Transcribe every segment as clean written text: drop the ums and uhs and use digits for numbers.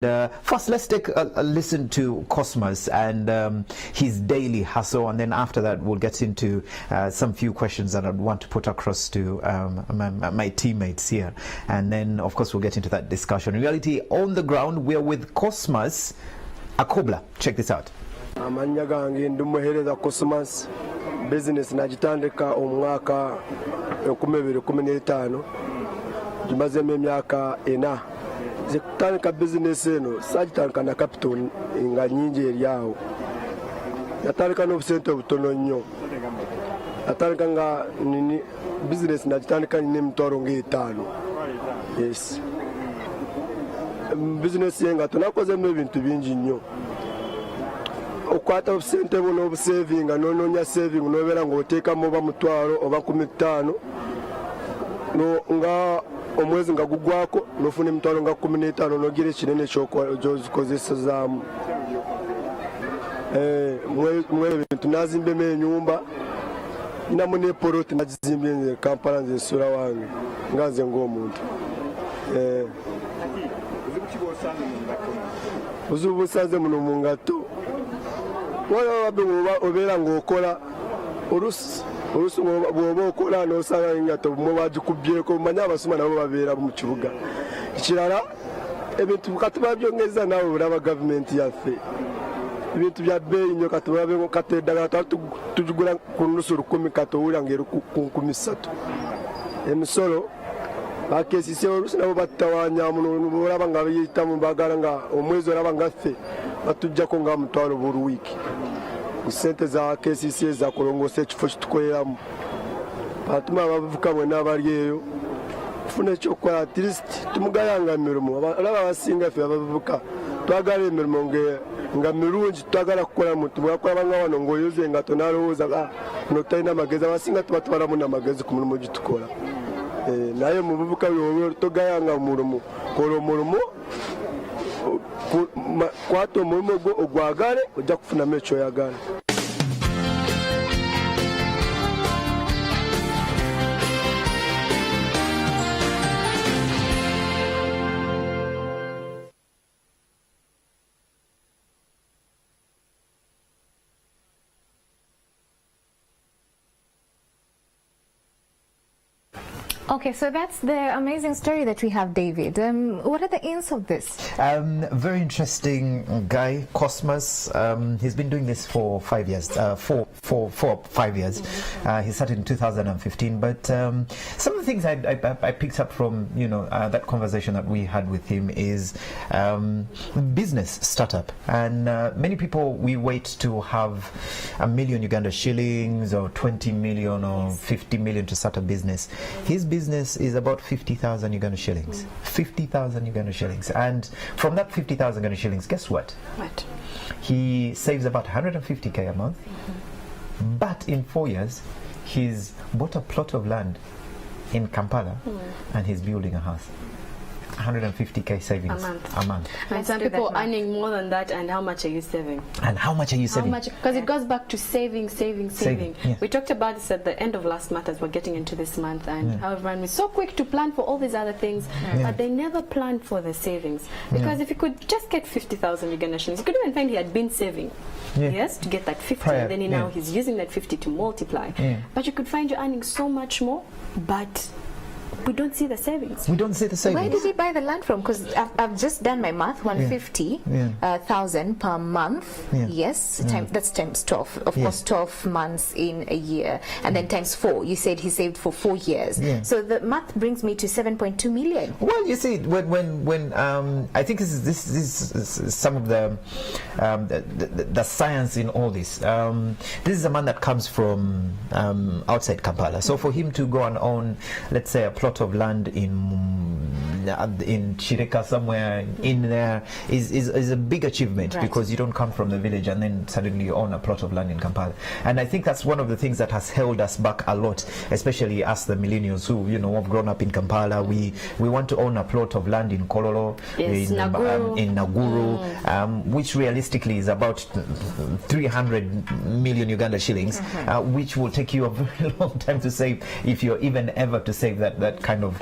First, let's take a listen to Cosmas and his daily hustle, and then after that we'll get into some few questions that I want to put across to my teammates here, and then of course we'll get into that discussion. In reality, on the ground, we're with Cosmas Akobla. Check this out. Amanya gange ndumuhereza Cosmas business najitandika omwaka 2015 jimazemo emyaka 4 zikutandika business eno sajitandika na capital nga nyingi eryawo natandika n'obusente obutono nnyo natandika nga nini business najitandika nina emitwalo nga 5 yes business yenga tunakozemu ebintu bingi nnyo okwata obusente buno obusavinga nononya saving nobera ng'oteekamu oba mutwalo oba 15 no nga omwezi nga gugwako nofuna emitwalo nga 15 nogira ekinene ekyozikozesezaamu mwe ebintu nazimbemu enyumba ninamu nepoloti nagizimbye nze Kampala nze nsula wange nga nze ng'omuntu buzibu busanze muno mu ngato obeera ng'okola olusi bw'oba okola n'osanga engato mwe bagikubyeko manya abasuma nabo babeera mu kibuga ekirala ebintu kati babyongeza naawe olaba gavumenti yaffe ebintu bya bbeeyi nnyo kati babe kati eddagala tugigula ku nusu 10 kati owulira ng'eri ku 13 emisolo bakesise olusi nabo battawanya muno olaba nga bayitamu bagala nga omwezi olaba nga ffe batujjako nga mutwalo buli wiiki sente za KCC za kulongosa ekifo kitukoleramu batuma abavuka mwena abali eyo tufuna ekyokukola at least tumugayanga emirimu olaba abasinga ffe abavuka twagala emirimu nga mirungi twagala kukola muntu bwakola nga wano ng'oyoze nga tonalowooza notalina amagezi abasinga tuba tubalamu n'amagezi ku mulimu gitukola naye mubuvuka togayanga omulimu kola omulimu kwata omulimu ogwagale ojja kufunamu ekyoyagala. Okay, so that's the amazing story that we have, David. What are the ends of this? Very interesting guy, Cosmas. He's been doing this for 5 years, 5 years. He started in 2015. But some of the things I picked up from that conversation that we had with him is business startup. And many people, we wait to have 1 million Uganda shillings or 20 million or 50 million to start a business. His business is about 50,000 Uganda shillings. 50,000 Uganda shillings. And from that 50,000 Uganda shillings, guess what? What? He saves about 150k a month. But in 4 years, he's bought a plot of land in Kampala and he's building a house. 150k savings a month. And some people earning more than that, and how much are you saving? And how much are you saving? Because it goes back to saving. Yeah. We talked about this at the end of last month as we're getting into this month, and how everyone was so quick to plan for all these other things, but they never planned for the savings. Because if you could just get 50,000 Uganda shillings, you could even find he had been saving. Yes, to get that 50, and then now he's using that 50 to multiply. But you could find you're earning so much more, but we don't see the savings. We don't see the savings. Where did he buy the land from? Because I've just done my math, 150,000 per month. Yes, that's times 12. Of course, 12 months in a year. And then times 4. You said he saved for 4 years. So the math brings me to 7.2 million. Well, you see, when I think this is some of the science in all this. This is a man that comes from outside Kampala. So for him to go and own, let's say, a plot of land in Chireka somewhere in there is a big achievement, because you don't come from the village and then suddenly own a plot of land in Kampala. And I think that's one of the things that has held us back a lot, especially us the millennials who have grown up in Kampala. We want to own a plot of land in Kololo, in Naguru, which realistically is about 300 million Uganda shillings, which will take you a very long time to save, if you're even ever to save that that kind of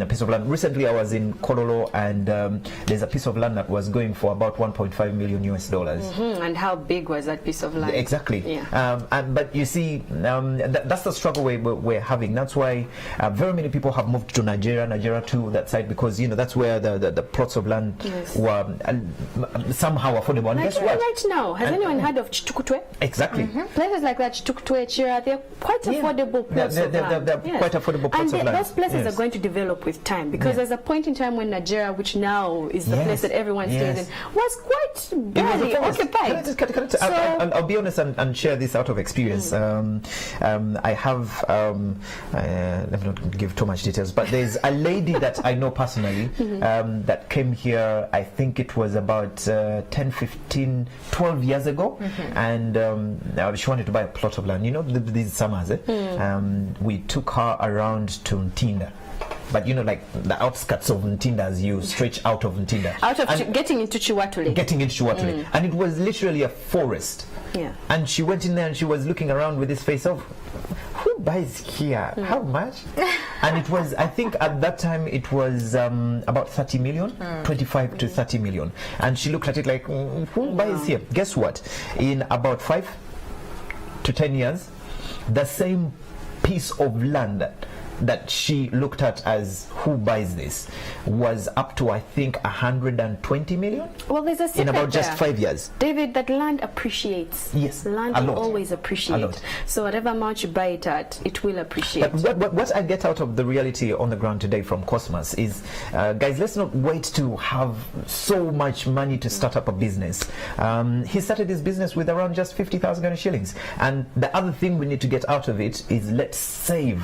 piece of land. Recently, I was in Kololo, and there's a piece of land that was going for about 1.5 million US dollars. And how big was that piece of land? Exactly. Yeah. But you see, that's the struggle we're having. That's why very many people have moved to Nigeria to that side, because that's where the plots of land were somehow affordable. And guess what? Right now, has anyone heard of Chitukutwe? Exactly. Places like that, Chitukutwe, Chira, they're quite affordable plots of land. They're quite affordable plots of land. And those places are going to develop with time, because there's a point in time when Nigeria, which now is the place that everyone stays in, was quite barely occupied. So, I'll be honest and share this out of experience. I have, let me not give too much details, but there's a lady that I know personally that came here, I think it was about 10, 15, 12 years ago, and she wanted to buy a plot of land. These summers, we took her around to Ntinda. But like the outskirts of Ntinda, as you stretch out of Ntinda. Getting into Chiwatule. And it was literally a forest. Yeah. And she went in there and she was looking around with this face of, who buys here? How much? And it was, I think at that time it was about 30 million, 25 to 30 million. And she looked at it like, who buys here? Guess what? In about 5 to 10 years, the same piece of land that she looked at as who buys this was up to, I think, 120 million. Well, there's a secret in about just there, 5 years. David, that land appreciates. Yes, land will always appreciate. So whatever amount you buy it at, it will appreciate. But what I get out of the reality on the ground today from Cosmas is, guys, let's not wait to have so much money to start up a business. He started his business with around just 50,000 Ghana shillings. And the other thing we need to get out of it is let's save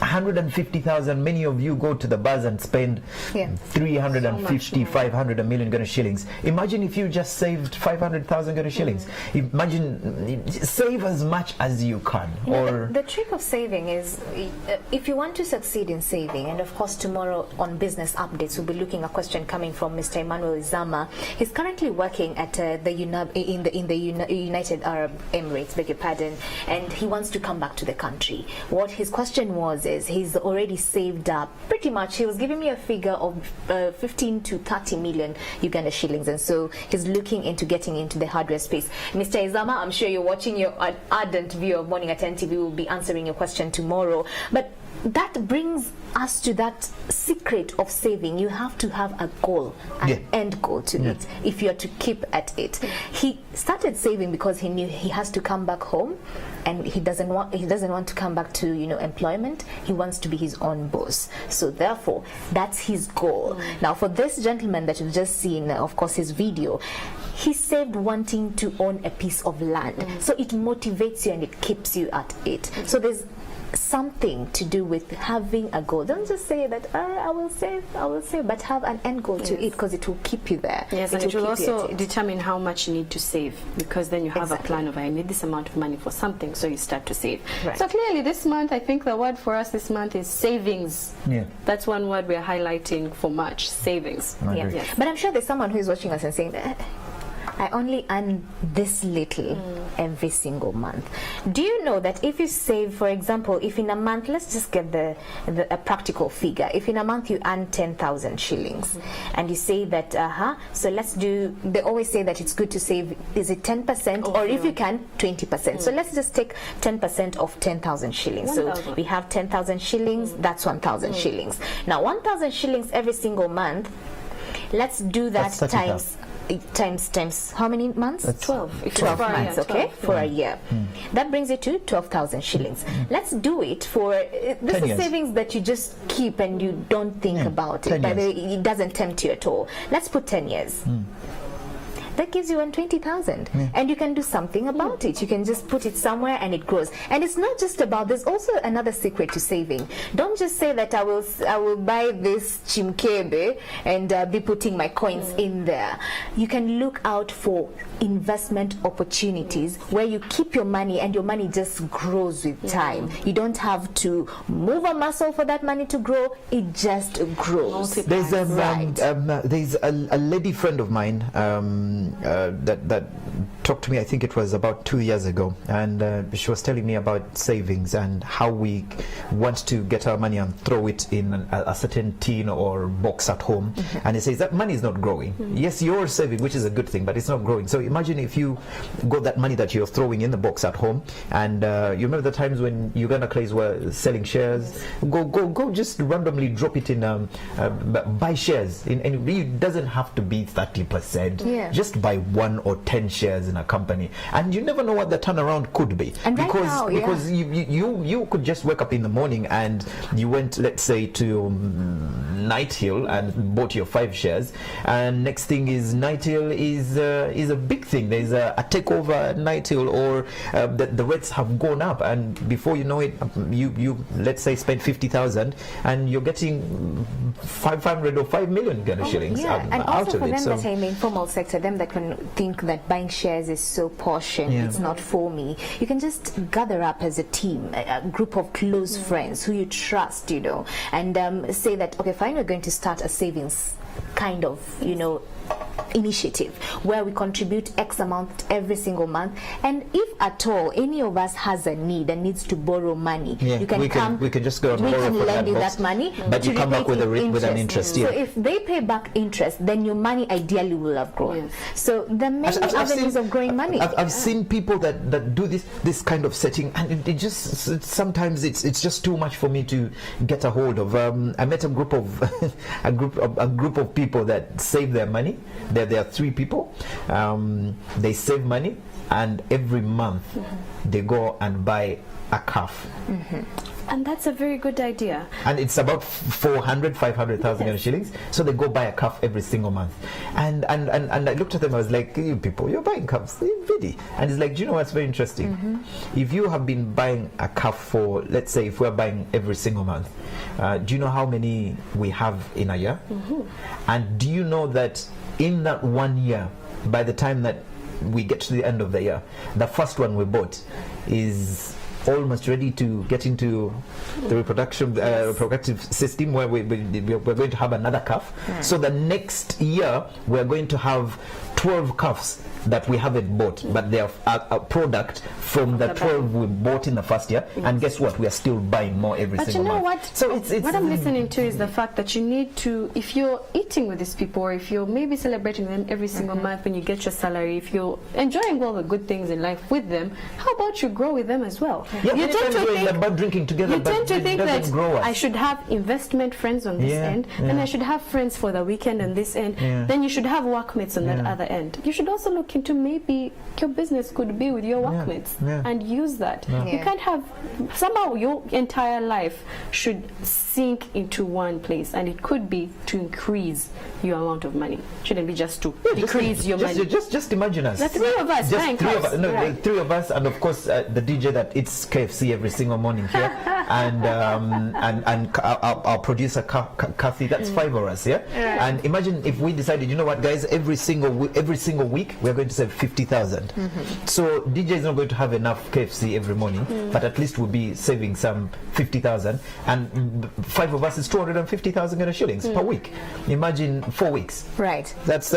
150,000. Many of you go to the bars and spend 350, 500, a million Ghana shillings. Imagine if you just saved 500,000 Ghana shillings. Imagine, save as much as you can. The trick of saving is, if you want to succeed in saving, and of course tomorrow on Business Updates we'll be looking at a question coming from Mr. Emmanuel Zama. He's currently working at the United Arab Emirates, beg your pardon, and he wants to come back to the country. What his question was is, he's already saved up pretty much. He was giving me a figure of 15 to 30 million Uganda shillings, and so he's looking into getting into the hardware space. Mr. Izama, I'm sure you're watching your ardent view of Morning at 10 TV. We'll be answering your question tomorrow. But that brings us to that secret of saving. You have to have a goal, an end goal to it, if you are to keep at it. He started saving because he knew he has to come back home, and he doesn't want to come back to employment. He wants to be his own boss. So therefore, that's his goal. Now, for this gentleman that you've just seen, of course, his video, he saved wanting to own a piece of land. So it motivates you and it keeps you at it. So there's something to do with having a goal. Don't just say that I will save, but have an end goal to it, because it will keep you there. Yes, and it will also determine how much you need to save, because then you have a plan of, I need this amount of money for something, so you start to save. Right. So clearly this month, I think the word for us this month is savings. That's one word we are highlighting for March, savings. Yes. But I'm sure there's someone who is watching us and saying that I only earn this little every single month. Do you know that if you save, for example, if in a month, let's just get a practical figure. If in a month you earn 10,000 shillings, and you say that, so let's do, they always say that it's good to save, is it 10%, or if you can, 20%. So let's just take 10% of 10,000 shillings. 1, so we have 10,000 shillings, that's 1,000 shillings. Now, 1,000 shillings every single month, let's do that times how many months? 12. 12 months, okay, for a year. That brings it to 12,000 shillings. Let's do it for this is savings that you just keep and you don't think about it. But it doesn't tempt you at all. Let's put 10 years. That gives you 120,000, and you can do something about it. You can just put it somewhere and it grows. And it's not just about, there's also another secret to saving. Don't just say that I will buy this chimkebe and be putting my coins in there. You can look out for investment opportunities where you keep your money and your money just grows with time. You don't have to move a muscle for that money to grow. It just grows. There's a lady friend of mine. that talked to me. I think it was about 2 years ago, and she was telling me about savings and how we want to get our money and throw it in a certain tin or box at home. And he says that money is not growing. Yes, you're saving, which is a good thing, but it's not growing. So imagine if you got that money that you're throwing in the box at home, and you remember the times when Uganda Clays were selling shares. Go just randomly drop it in, buy shares in, and it doesn't have to be 30%. Yeah. Just buy 1 or 10 shares in a company, and you never know what the turnaround could be. And because right now, because you could just wake up in the morning and you went, let's say, to Night Hill and bought your 5 shares, and next thing is Night Hill is a big thing. There's a takeover at Night Hill, or the rates have gone up, and before you know it, you let's say spend 50,000 and you're getting 500 or 5 million Ghana shillings and out also of for it. them So that are in the informal sector, them that can think that buying shares is so posh and it's not for me, you can just gather up as a team, a group of close friends who you trust, you know, and say that, okay, fine, we're going to start a savings kind of, you know, initiative where we contribute X amount every single month, and if at all any of us has a need and needs to borrow money, you can we can just go and we borrow can for lend you box, that money, but you come back with an interest. So if they pay back interest, then your money ideally will have grown. So there are many avenues of growing money. I've seen people that do this kind of setting, and it just sometimes it's just too much for me to get a hold of. I met a group of a group of people that save their money. There are 3 people. They save money, and every month they go and buy a calf. And that's a very good idea. And it's about 500,000 shillings. So they go buy a calf every single month. And I looked at them, I was like, you people, you're buying calves, really? And it's like, do you know what's very interesting? If you have been buying a calf for, let's say, if we're buying every single month, do you know how many we have in a year? And do you know that in that 1 year, by the time that we get to the end of the year, the first one we bought is almost ready to get into the reproductive system, where we're going to have another calf. So the next year we're going to have 12 calves that we haven't bought, but they are a product from the 12 we bought in the first year. And guess what? We are still buying more every single month. What? So it's what I'm listening to is the fact that you need to, if you're eating with these people, or if you're maybe celebrating them every single month when you get your salary, if you're enjoying all the good things in life with them, how about you grow with them as well? Yeah, you tend to think about drinking together, that I should have investment friends on this end, then I should have friends for the weekend on this end, then you should have workmates on that other end. You should also look into maybe your business could be with your workmates and use that. You can't have, somehow your entire life should sink into one place, and it could be to increase your amount of money. Shouldn't be just to decrease your money. Just imagine us. The 3 of us. Just 3 of us. No, the 3 of us, and of course the DJ that eats KFC every single morning here, and our producer Kathy. That's 5 of us, And imagine if we decided, you know what, guys, every single week we're going to save 50,000. So DJ is not going to have enough KFC every morning, but at least we'll be saving some 50,000, and 5 of us is 250,000 shillings per week. Imagine 4 weeks. Right. That's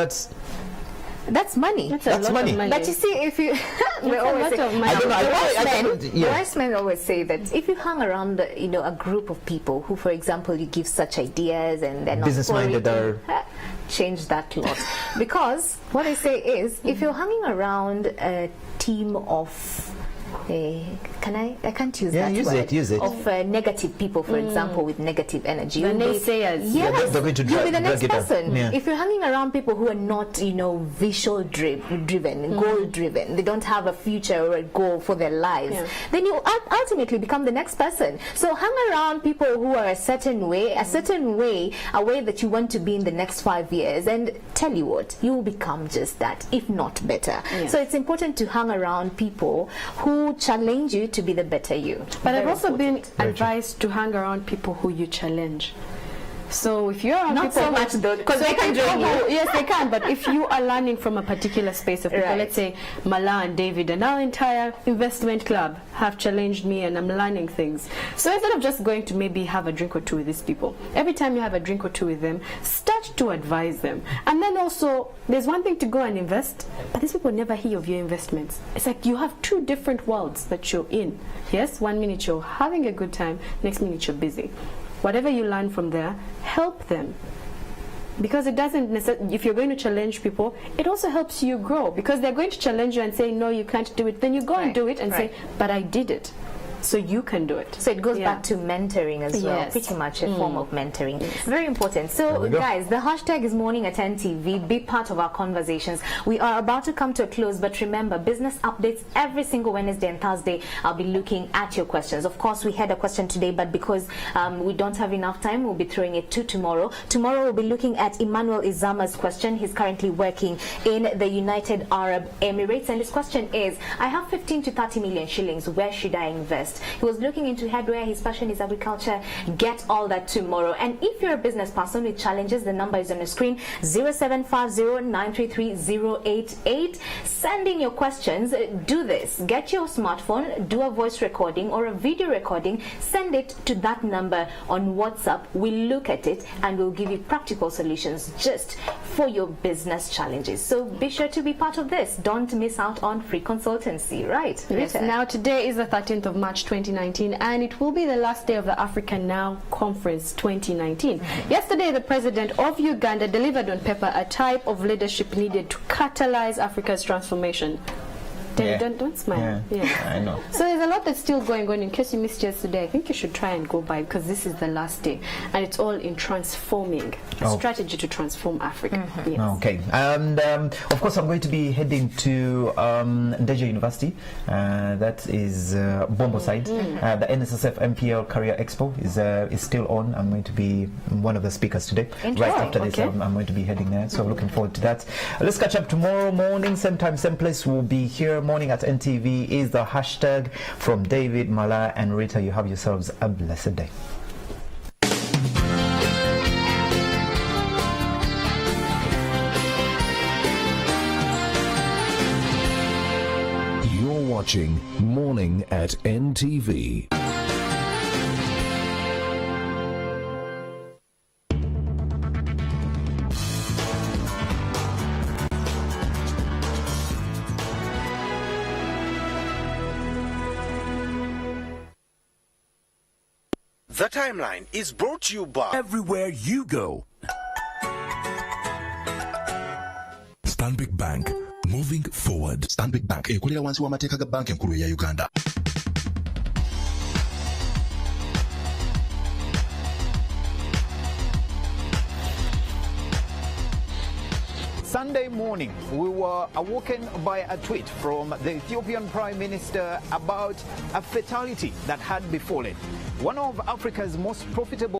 money. That's money. But you see, if you we always say, the wise men always say that if you hang around, you know, a group of people who, for example, you give such ideas and they're not business-minded, change that lot. Because what I say is, if you're hanging around a team of I can't use that word. Use it. Of negative people, for example, with negative energy. The naysayers. Yes, they're going to you'll be the next person. Yeah. If you're hanging around people who are not, you know, visual driven, goal driven, they don't have a future or a goal for their lives, then you ultimately become the next person. So hang around people who are a certain way, a way that you want to be in the next 5 years, and tell you what, you will become just that, if not better. Yes. So it's important to hang around people who challenge you to be the better you. But I've also been advised to hang around people who you challenge. So if you're not so much though, because they can join you. Yes, they can. But if you are learning from a particular space of people, let's say Mala and David and our entire investment club have challenged me, and I'm learning things. So instead of just going to maybe have a drink or two with these people, every time you have a drink or two with them, start to advise them. And then also, there's one thing to go and invest, but these people never hear of your investments. It's like you have two different worlds that you're in. Yes, 1 minute you're having a good time, next minute you're busy. Whatever you learn from there, help them. Because it doesn't necessarily, if you're going to challenge people, it also helps you grow. Because they're going to challenge you and say, no, you can't do it. Then you go and do it and say, but I did it. So you can do it. So it goes back to mentoring as well, pretty much a form of mentoring. Very important. So guys, the hashtag is Morning at NTV. Be part of our conversations. We are about to come to a close, but remember, business updates every single Wednesday and Thursday. I'll be looking at your questions. Of course, we had a question today, but because we don't have enough time, we'll be throwing it to tomorrow. Tomorrow we'll be looking at Emmanuel Izama's question. He's currently working in the United Arab Emirates, and his question is, I have 15 to 30 million shillings. Where should I invest? He was looking into headwear. His passion is agriculture. Get all that tomorrow. And if you're a business person with challenges, the number is on the screen, 0750-933-088. Send in your questions. Do this. Get your smartphone, do a voice recording or a video recording, send it to that number on WhatsApp. We'll look at it and we'll give you practical solutions just for your business challenges. So be sure to be part of this. Don't miss out on free consultancy, right? Yes. Now today is the 13th of March 2019, and it will be the last day of the Africa Now Conference 2019. Yesterday, the president of Uganda delivered on paper a type of leadership needed to catalyze Africa's transformation. Don't smile. I know. So there's a lot that's still going on. In case you missed yesterday, I think you should try and go by, because this is the last day, and it's all in transforming a strategy to transform Africa. Yes. Okay, and of course I'm going to be heading to Ndeje University. That is Bombo side. The NSSF MPL Career Expo is still on. I'm going to be one of the speakers today. Right after this, I'm going to be heading there. So looking forward to that. Let's catch up tomorrow morning, same time, same place. We'll be here. Morning at NTV is the hashtag. From David, Mala, and Rita, you have yourselves a blessed day. You're watching Morning at NTV. The Timeline is brought to you by Everywhere you go. Stanbic Bank, moving forward. Stanbic Bank ekolera wansi w'amateeka ga banka enkulu ya Uganda. Sunday morning, we were awoken by a tweet from the Ethiopian Prime Minister about a fatality that had befallen one of Africa's most profitable